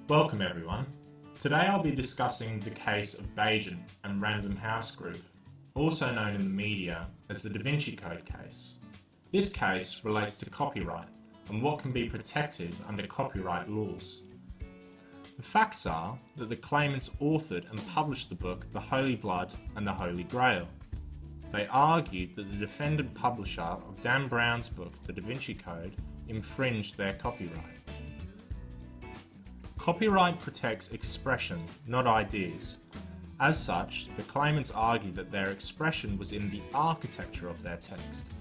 Welcome everyone. Today I'll be discussing the case of Baigent and Random House Group, also known in the media as the Da Vinci Code case. This case relates to copyright and what can be protected under copyright laws. The facts are that the claimants authored and published the book The Holy Blood and the Holy Grail. They argued that the defendant publisher of Dan Brown's book The Da Vinci Code infringed their copyright. Copyright protects expression, not ideas. As such, the claimants argued that their expression was in the architecture of their text,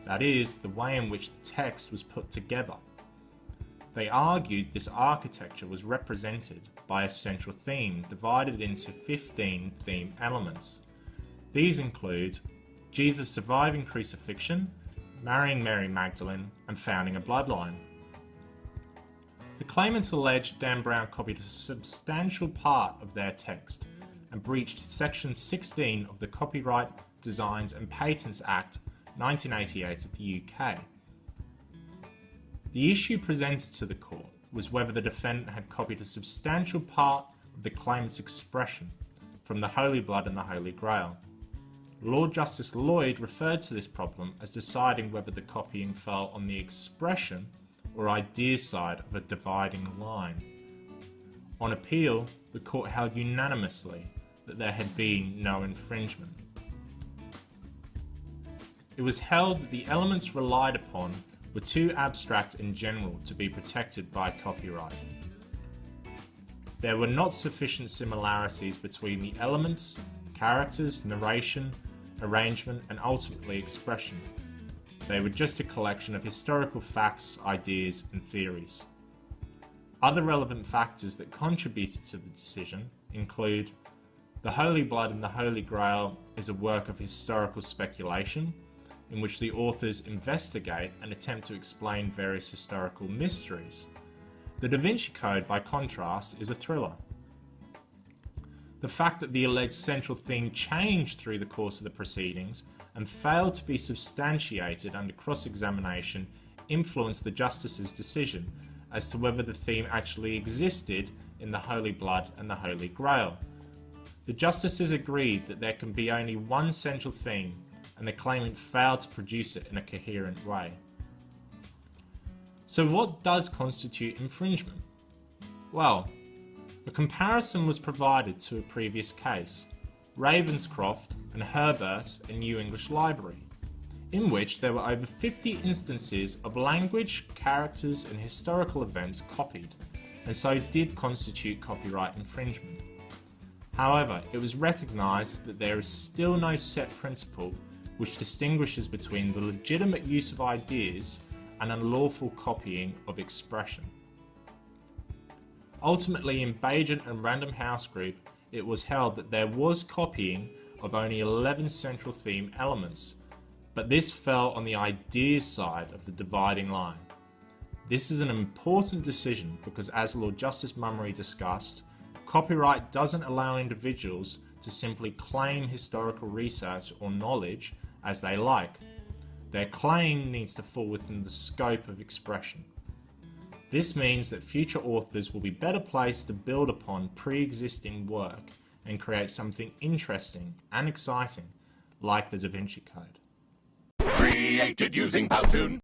that is, the way in which the text was put together. They argued this architecture was represented by a central theme divided into 15 theme elements. These include Jesus surviving crucifixion, marrying Mary Magdalene, and founding a bloodline. The claimants alleged Dan Brown copied a substantial part of their text and breached Section 16 of the Copyright, Designs and Patents Act 1988 of the UK. The issue presented to the court was whether the defendant had copied a substantial part of the claimant's expression from the Holy Blood and the Holy Grail. Lord Justice Lloyd referred to this problem as deciding whether the copying fell on the expression or idea side of a dividing line. On appeal, the court held unanimously that there had been no infringement. It was held that the elements relied upon were too abstract and general to be protected by copyright. There were not sufficient similarities between the elements, characters, narration, arrangement, and ultimately expression. They were just a collection of historical facts, ideas, and theories. Other relevant factors that contributed to the decision include The Holy Blood and the Holy Grail is a work of historical speculation in which the authors investigate and attempt to explain various historical mysteries. The Da Vinci Code, by contrast, is a thriller. The fact that the alleged central theme changed through the course of the proceedings and failed to be substantiated under cross-examination influenced the justice's decision as to whether the theme actually existed in the Holy Blood and the Holy Grail. The justices agreed that there can be only one central theme, and the claimant failed to produce it in a coherent way. So what does constitute infringement? Well, a comparison was provided to a previous case, Ravenscroft and Herbert in New English Library, in which there were over 50 instances of language, characters and historical events copied, and so did constitute copyright infringement. However, it was recognised that there is still no set principle which distinguishes between the legitimate use of ideas and unlawful copying of expression. Ultimately, in Baigent and Random House Group, it was held that there was copying of only 11 central theme elements, but this fell on the ideas side of the dividing line. This is an important decision because, as Lord Justice Mummery discussed, copyright doesn't allow individuals to simply claim historical research or knowledge as they like. Their claim needs to fall within the scope of expression. This means that future authors will be better placed to build upon pre-existing work and create something interesting and exciting like the Da Vinci Code. Created using Powtoon.